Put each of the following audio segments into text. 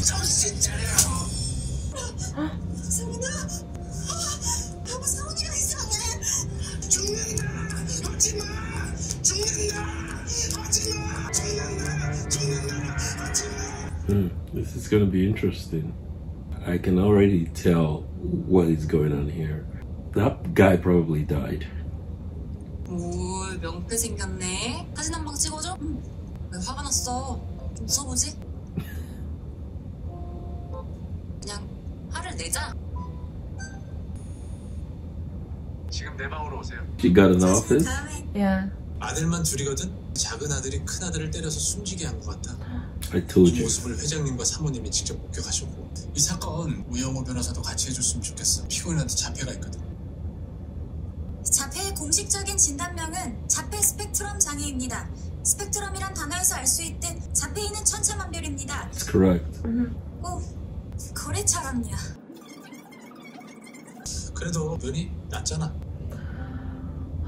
정신 차려. 성훈아, 너무 성훈이가 이상해. 죽는다, 하지마. 죽는다, 하지마. 죽는다, 하지마. This is gonna be interesting. I can already tell what is going on here. That guy probably died. 오, 명패 생겼네. 사진 한 방 찍어줘? 응. 왜 화가 났어? 좀 웃어보지? 그냥 화를 내자. 지금 내 방으로 오세요. She got an office? Yeah. 아들만 둘이거든? 작은 아들이 큰 아들을 때려서 숨지게 한 것 같아. I told 이 you. 모습을 회장님과 사모님이 직접 목격하셨고, 이 사건 우영우 변호사도 같이 해줬으면 좋겠어. 피고인한테 자폐가 있거든. 자폐의 공식적인 진단명은 자폐스펙트럼 장애입니다. 스펙트럼이란 단어에서 알 수 있듯 자폐인은 천차만별입니다. That's correct. 오, 거래처럼요. 그래도 면이 낫잖아.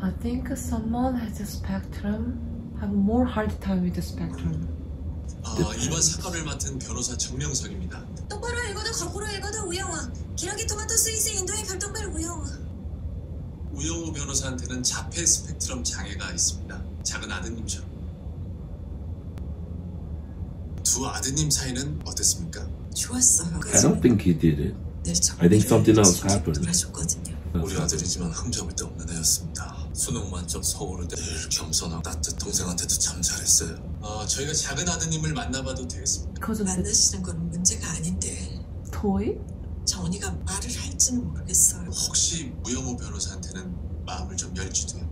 I think someone has a spectrum have more hard time with the spectrum. 이번 사건을 맡은 변호사 정명석입니다. 똑바로 읽어도 거꾸로 읽어도 우영우. 기러기 토마토 스위스 인도의 별똥별 우영우. 우영우 변호사한테는 자폐 스펙트럼 장애가 있습니다. 작은 아드님처럼. 두 아드님 사이는 어땠습니까? 좋았어요. I don't think he did it. I think something else happened. 하셨거든요. 우리 아들이지만 흠잡을 데 없는 애였습니다. 수능 만점 서울을 늘 겸손하고 따뜻 동생한테도 참 잘했어요. 저희가 작은 아드님을 만나봐도 되겠습니까? Because of the 만나시는 건 문제가 아닌데 toy? 정훈이가 말을 할지는 모르겠어요. 혹시 우영우 변호사한테는 마음을 좀 열지도요?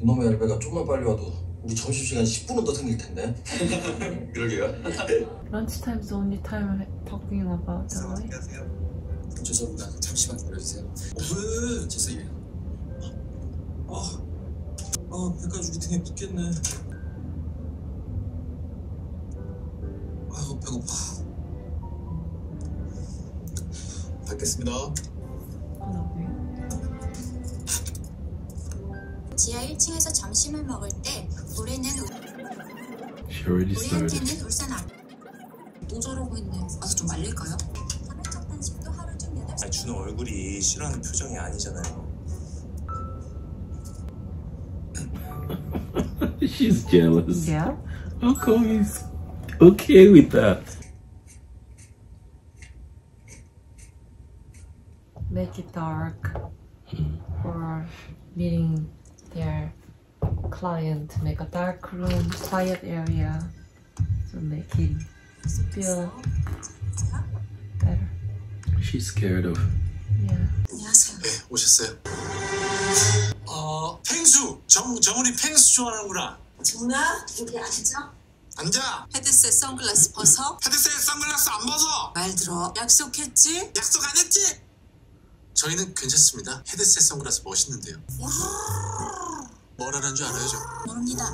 이놈의 알베가 좀만 빨리 와도 우리 점심시간 10분은 더 생길 텐데. 그러게요. Lunchtime is the only time I'm talking about that way. 안녕하세요. 죄송합니다. 잠시만 기다려주세요. 왜? 죄송해요. 배가 우리 등에 붙겠네. 배고파. 받겠습니다. 지하 1층에서 점심을 먹을 때 우리는 She already started. 우리한테는 울산 또 저러고 있네. 와서 좀 말릴까요? 첫 단식도 하루 중 8시간. 준호 얼굴이 싫어하는 표정이 아니잖아요. She's jealous. Yeah. How come he's okay with that? Make it dark for meeting their client. Make a dark room, quiet area, so make him feel better. She's scared of. Yeah. 안녕하세요. 네, 오셨어요. 펭수! 정훈이 펭수 좋아하는구나. 정훈아, 여기 앉아. 앉아! 헤드셋 선글라스 벗어. 헤드셋 선글라스 안 벗어! 말 들어. 약속했지? 약속 안 했지? 저희는 괜찮습니다. 헤드셋 선글라스 멋있는데요. 뭐라는 줄 알아요, 저? 모릅니다.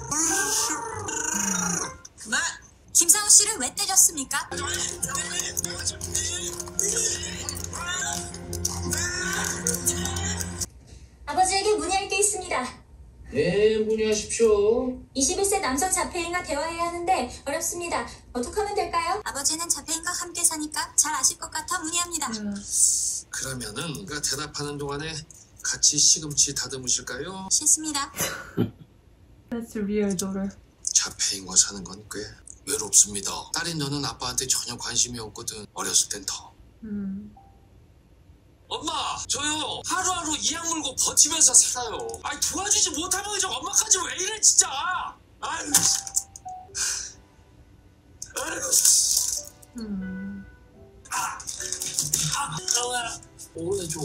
그만. 김상우 씨를 왜 때렸습니까? 아버지에게 문의할 게 있습니다. 네, 문의하십시오. 21세 남성 자폐인과 대화해야 하는데 어렵습니다. 어떻게 하면 될까요? 아버지는 자폐인과 함께 사니까 잘 아실 것 같아 문의합니다. 그러면은 내가 대답하는 동안에 같이 시금치 다듬으실까요? 싫습니다. That's a real daughter. 자폐인과 사는 건 꽤 외롭습니다. 딸인 너는 아빠한테 전혀 관심이 없거든. 어렸을 땐 더. 엄마, 저요 하루하루 이악 물고 버티면서 살아요. 아니 도와주지 못하면 저 엄마까지 왜 이래 진짜. 아유. 오래줘.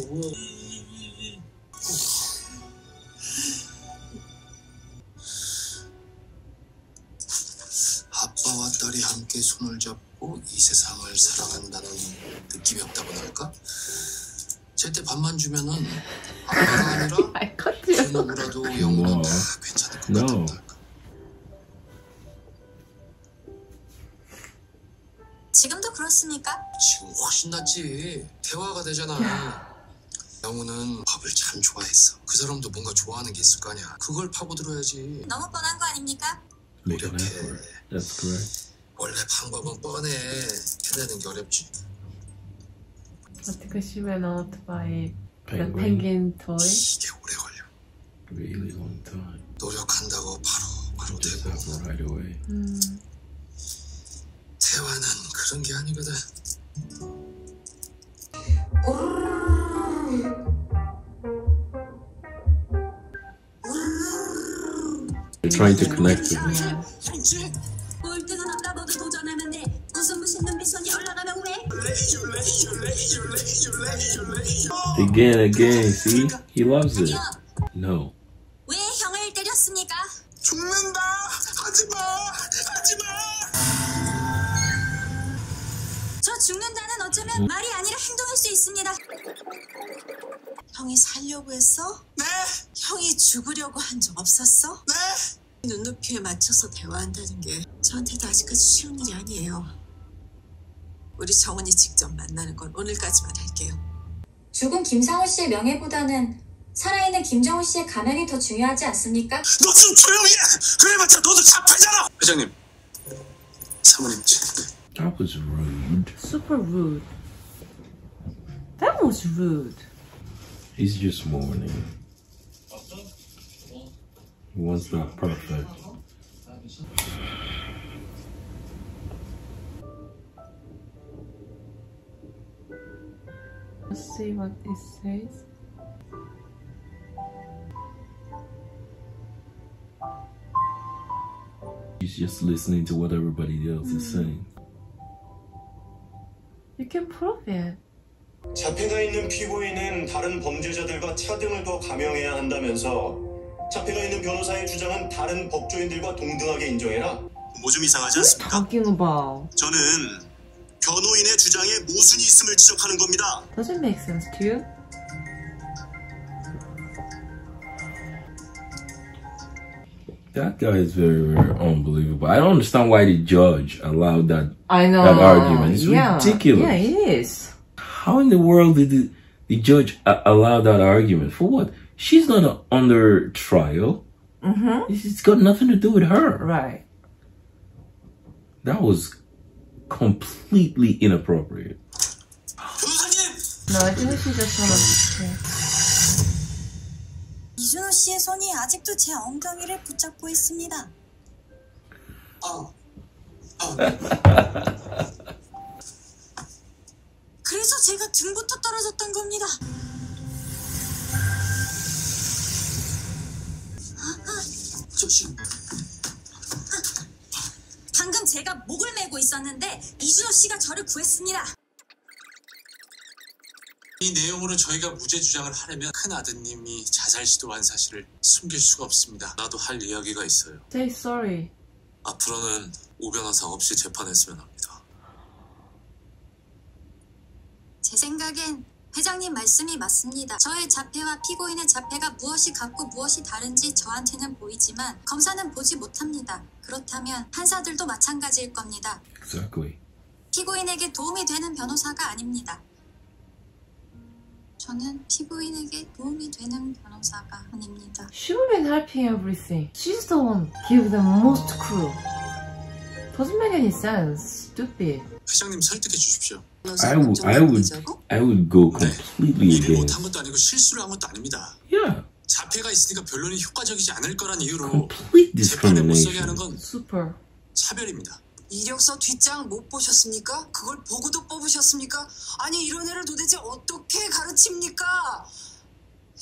아빠와 딸이 함께 손을 잡고 이 세상을 살아간다는 느낌이 없다고 할까? 제때 밥만 주면은 아빠가 아니라 우영우라도 영우는 다 괜찮을 것 같다고 할까? 지금도 그렇습니까? 지금 훨씬 낫지. 대화가 되잖아. 영우는 밥을 참 좋아했어. 그 사람도 뭔가 좋아하는 게 있을 거 아니야. 그걸 파고들어야지. 너무 뻔한 거 아닙니까? Make an 노력해. effort. That's correct. 원래 방법은 뻔해. 해내는 게 어렵지. But because she went out to buy the Penguin. penguin toy. 이게 오래 걸려. Really long time. 노력한다고 바로 Just 되고. happen right away. 대화는 그런 게 아니거든. They're trying to connect with me. 볼 때는 없다고도 도전하면 돼. 무슨 눈빛 손이 올라가면 왜? Again, see? He loves it. No. 왜 형을 때렸습니까? 죽는다. 하지마. 저 죽는다는 어쩌면 말이 아니라 행동일 수 있습니다. 형이 살려고 했어? 네. 형이 죽으려고 한 적 없었어? 네. 눈높이에 맞춰서 대화한다는 게 저한테도 아직까지 쉬운 일이 아니에요. 우리 정은이 직접 만나는 건 오늘까지만 할게요. 죽은 김상우 씨의 명예보다는 살아있는 김정우 씨의 가면이 더 중요하지 않습니까? 너 좀 조용히 해. 그래봤자 너도 자폐잖아. 회장님. 사모님. That was rude. Super rude. That was rude. He's just mourning. He wants that perfect. Let's see what it says. He's just listening to what everybody else is saying. You can prove it. 자폐가 있는 피고인은 다른 범죄자들과 차등을 더 감형해야 한다면서 자폐가 있는 변호사의 주장은 다른 법조인들과 동등하게 인정해라. 뭐 좀 이상하지 않습니까? Talking about. 저는 변호인의 주장에 모순이 있음을 지적하는 겁니다. Does it make sense to you? That guy is very, very unbelievable. I don't understand why the judge allowed that I know. that argument. It's ridiculous. Yeah, it is. How in the world did the judge allow that argument? For what? She's not under trial. It's got nothing to do with her. Right. That was completely inappropriate. No, I think she just wanted to. 이준호 씨의 손이 아직도 제 엉덩이를 붙잡고 있습니다. 그래서 제가 등부터 떨어졌던 겁니다. 방금 제가 목을 메고 있었는데 이준호 씨가 저를 구했습니다. 이 내용으로 저희가 무죄 주장을 하려면 큰 아드님이 자살 시도한 사실을 숨길 수가 없습니다. 나도 할 이야기가 있어요. Say sorry. 앞으로는 오 변호사 없이 재판했으면 합니다. 제 생각엔 회장님 말씀이 맞습니다. 저의 자폐와 피고인의 자폐가 무엇이 같고 무엇이 다른지 저한테는 보이지만 검사는 보지 못합니다. 그렇다면 판사들도 마찬가지일 겁니다. Exactly. 피고인에게 도움이 되는 변호사가 아닙니다. 저는 피고인에게 도움이 되는 변호사가 아닙니다. She's been helping everything. She's the one give the most clue. Doesn't make any sense. Stupid. 회장님 설득해 주십시오. I would go completely 일을 못한 against. 것도 아니고 실수를 한 것도 아닙니다. Yeah. 자폐가 있으니까 변론이 효과적이지 않을 거란 이유로 Complete 재판에 못 서게 하는 discrimination. 건 Super. 차별입니다. 이력서 뒷장 못 보셨습니까? 그걸 보고도 뽑으셨습니까? 아니 이런 애를 도대체 어떻게 가르칩니까?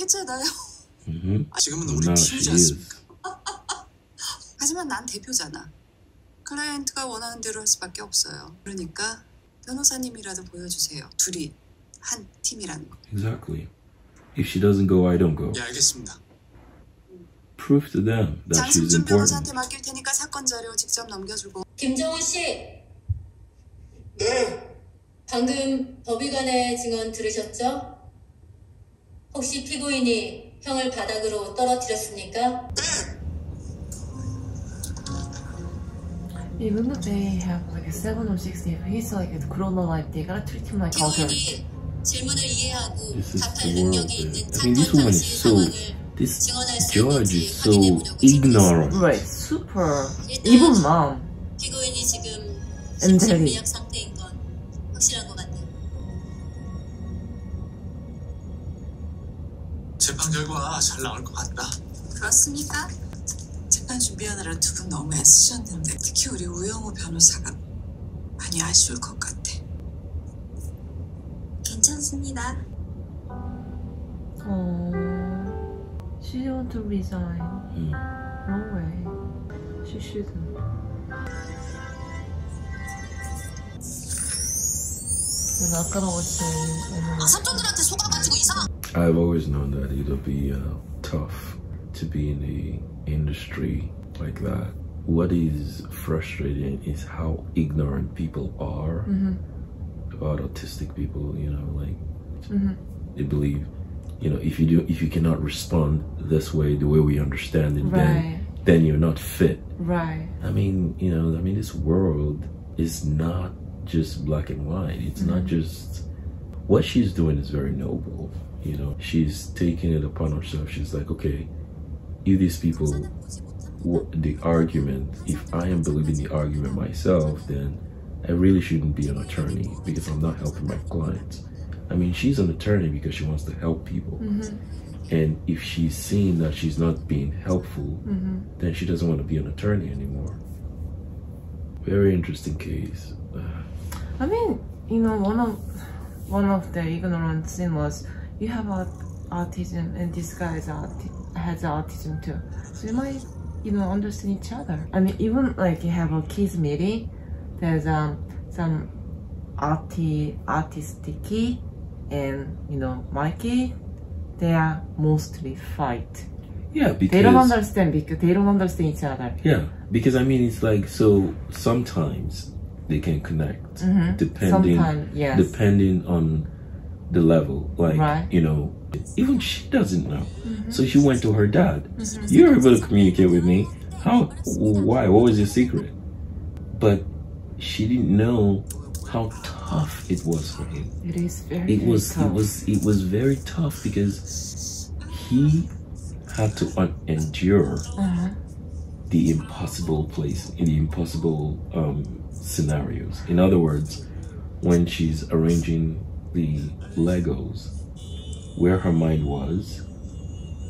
했잖아요. 지금은 우리 Now 팀이지 she is. 않습니까? 하지만 난 대표잖아. 클라이언트가 원하는 대로 할 수밖에 없어요. 그러니까 변호사님이라도 보여주세요. 둘이 한 팀이라는 거. Exactly. If she doesn't go, I don't go. 예, 알겠습니다. Prove to them that she's 장승준 important. 변호사한테 맡길 테니까 사건 자료 직접 넘겨주고. 김정우 씨, 네. 방금 법의관의 증언 들으셨죠? 혹시 피고인이 형을 바닥으로 떨어뜨렸습니까? Even if they have like a 7 or 6, if he's like a grown up life, they gotta treat him like adult. 피고인이 질문을 이해하고 This is 답할 the world. 능력이 있는 I mean, this woman is 당시 so. 상황을 This 증언할 수 judge 있는지 is so 확인해보려고 ignorant. Right, super. 일단 Even mom. 피고인이 지금 And 심신미약 상태인 건 확실한 것 같네요. 재판 결과 잘 나올 것 같다. 그렇습니까? 재판 준비하느라 두 분 너무 애쓰셨는데 특히 우리 우영우 변호사가 많이 아쉬울 것 같아. 괜찮습니다. She didn't want to resign. No way. She shouldn't. 아까랑 같이 삼촌들한테 속아가지고 이상한. I've always known that it'll be tough to be in the industry like that. What is frustrating is how ignorant people are about autistic people. You know, like they believe, you know, if you cannot respond this way, the way we understand it, then you're not fit. Right. I mean, you know, this world is not just black and white. It's not just what she's doing is very noble. You know, she's taking it upon herself. She's like, okay, if these people, the argument, if I am believing the argument myself, then I really shouldn't be an attorney because I'm not helping my clients. I mean, she's an attorney because she wants to help people. And if she's seeing that she's not being helpful, then she doesn't want to be an attorney anymore. Very interesting case. I mean, you know, one of the ignorant thing was you have autism and this guy has autism too. So you might, you know, understand each other. I mean, even like you have a kids meeting, there's some autistic kid and, you know, my kid, they are mostly fight. Yeah, because they don't understand each other. Yeah, because I mean, it's like, so sometimes they can connect depending on the level. Like, you know, even she doesn't know. So she went to her dad. You're able to communicate with me. How? Why? What was your secret? But she didn't know how tough it was for him. It is very tough. It was very tough because he had to endure the impossible scenarios. In other words, when she's arranging the Legos, where her mind was,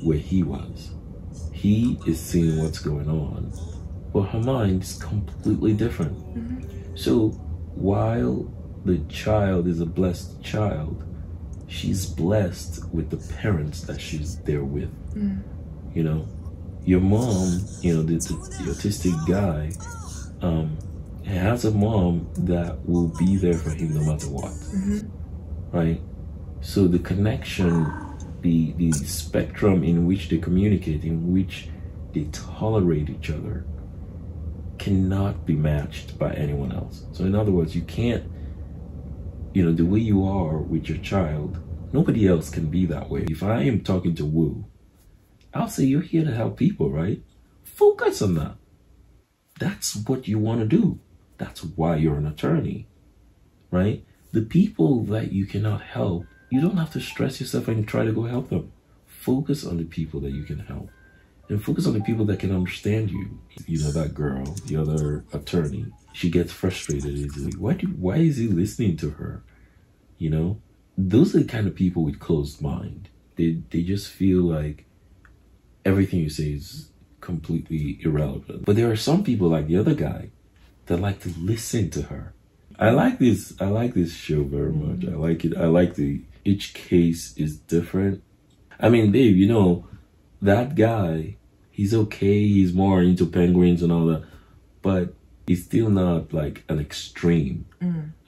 where he was. He is seeing what's going on, but her mind is completely different. So while the child is a blessed child, she's blessed with the parents that she's there with. You know, your mom, you know, the autistic guy, has a mom that will be there for him no matter what. Right? So the connection, the spectrum in which they communicate, in which they tolerate each other, cannot be matched by anyone else. So in other words, you can't, you know, the way you are with your child, nobody else can be that way. If I am talking to Wu, I'll say, you're here to help people, right? Focus on that. That's what you want to do. That's why you're an attorney, right? The people that you cannot help, you don't have to stress yourself and try to go help them. Focus on the people that you can help. And focus on the people that can understand you. You know, that girl, the other attorney, she gets frustrated easily. Why is he listening to her? You know, those are the kind of people with closed mind. They just feel like everything you say is completely irrelevant. But there are some people like the other guy that like to listen to her. I like this show very much. I like it. I like each case is different. I mean, Dave, you know, that guy, he's okay. He's more into penguins and all that, but he's still not like an extreme.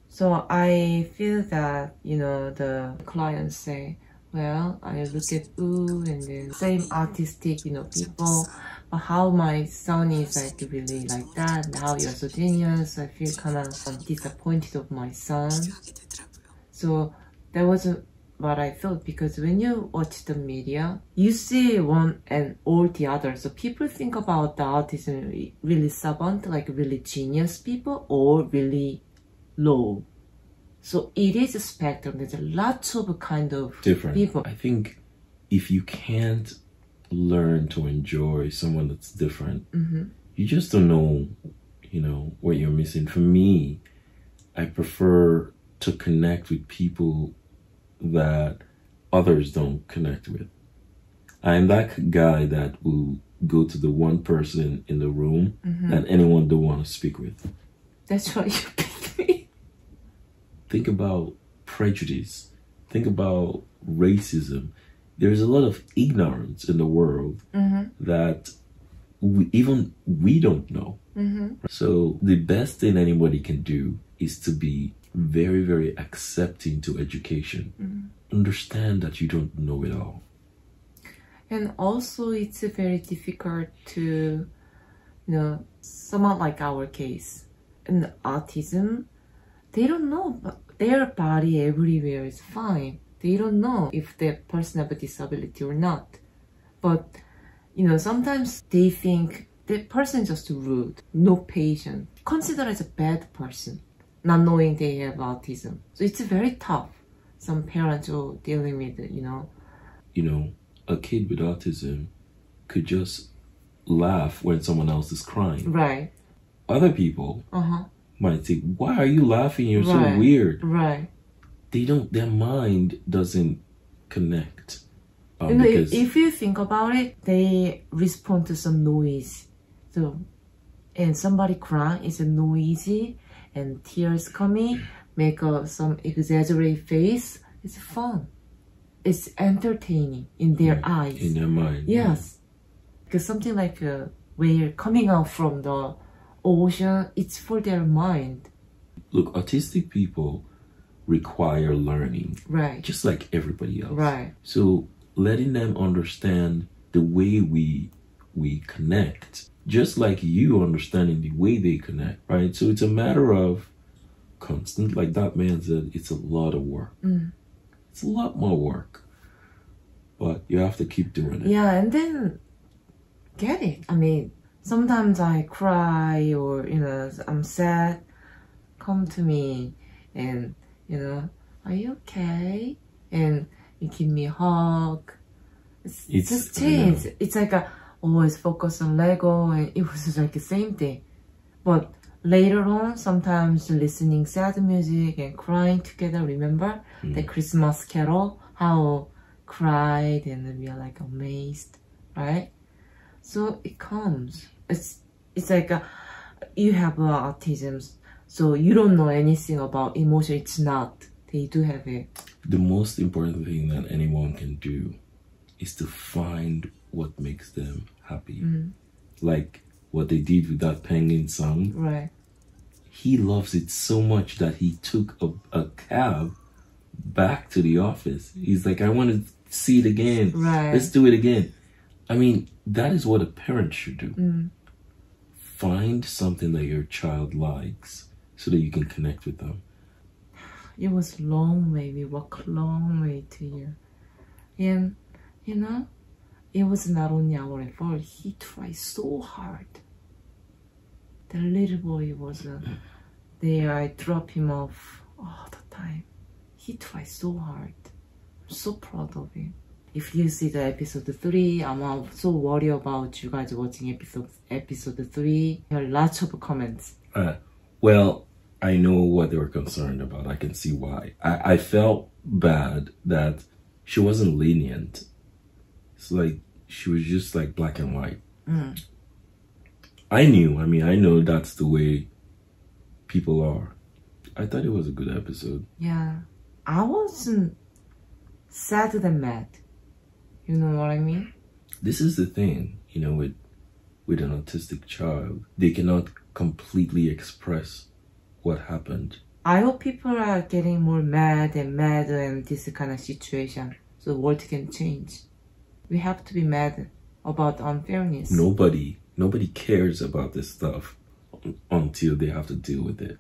So I feel that, you know, the clients say, well, I look at and then same artistic, you know, people, but how my son is like really like that, and how you're so genius, I feel kind of disappointed of my son. So that was what I thought, because when you watch the media, you see one and all the other. So people think about the autism really savant, like really genius people, or really low. So it is a spectrum. There's a lots of kind of Different. people. I think if you can't learn to enjoy someone that's different, you just don't know, you know, what you're missing. For me, I prefer to connect with people that others don't connect with. I'm that guy that will go to the one person in the room that anyone don't want to speak with. That's why you picked me. Think about prejudice. Think about racism. There's a lot of ignorance in the world that we don't know. So the best thing anybody can do is to be very, very accepting to education. Understand that you don't know it all. And also it's very difficult to, you know, somewhat like our case. In autism, they don't know, but their body everywhere is fine. They don't know if the person have a disability or not. But, you know, sometimes they think the person is just rude, no patience, considered as a bad person, not knowing they have autism. So it's very tough. Some parents are dealing with it, you know. You know, a kid with autism could just laugh when someone else is crying. Right. Other people might think, why are you laughing? You're so weird. Right. They don't, their mind doesn't connect. You know, if you think about it, they respond to some noise. So, and somebody crying is noisy and tears coming, make some exaggerated face. It's fun. It's entertaining in their eyes. In their mind. Yes. Because something like where coming out from the ocean, it's for their mind. Look, autistic people require learning. Right. Just like everybody else. Right. So letting them understand the way we connect, just like you understanding the way they connect, right? So it's a matter of constant, like that man said, it's a lot of work. It's a lot more work. But you have to keep doing it. Yeah, and then get it. I mean, sometimes I cry or, you know, I'm sad. Come to me and, you know, are you okay? And you give me a hug. It's just changed. It's like I always focus on Lego and it was just like the same thing. But later on, sometimes listening sad music and crying together, remember? The Christmas Carol, how cried and we are like amazed, right? So it comes. It's like you have autism, so you don't know anything about emotion. It's not. They do have it. The most important thing that anyone can do is to find what makes them happy. Like what they did with that penguin song. Right. He loves it so much that he took a cab back to the office. He's like, I want to see it again. Right. Let's do it again. I mean, that is what a parent should do. Find something that your child likes so that you can connect with them. It was long way. We walked long way to here. And, you know, it was not only our effort. He tried so hard. The little boy was there. I dropped him off all the time. He tried so hard. I'm so proud of him. If you see the episode 3, I'm so worried about you guys watching episode 3. There are lots of comments. Well, I know what they were concerned about. I can see why. I felt bad that she wasn't lenient. It's like she was just like black and white. I know that's the way people are. I thought it was a good episode. Yeah. I wasn't sad than mad. You know what I mean? This is the thing, you know, with an autistic child. They cannot completely express what happened. I hope people are getting more mad in this kind of situation. So the world can change. We have to be mad about unfairness. Nobody cares about this stuff until they have to deal with it.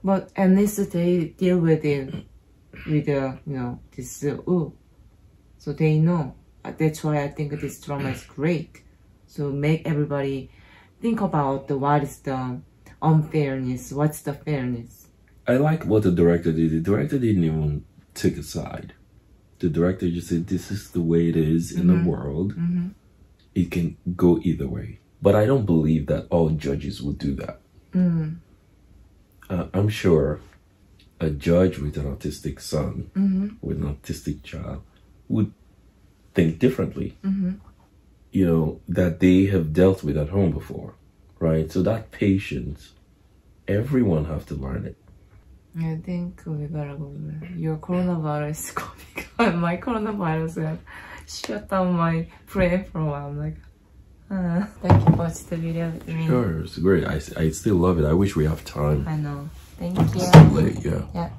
But at least they deal with it with you know, this so they know. That's why I think this drama is great. So make everybody think about what is the unfairness, what's the fairness. I like what the director did. The director didn't even take a side. The director just said, this is the way it is in the world. It can go either way. But I don't believe that all judges would do that. I'm sure a judge with an autistic son, with an autistic child, would think differently. You know, that they have dealt with at home before, right? So that patience, everyone have to learn it. I think we gotta go there. Your coronavirus is coming. My coronavirus had shut down my brain for a while. I'm like, thank you for watching the video with me. Sure, it's great. I still love it. I wish we have time. I know. Thank you. Yeah. Yeah.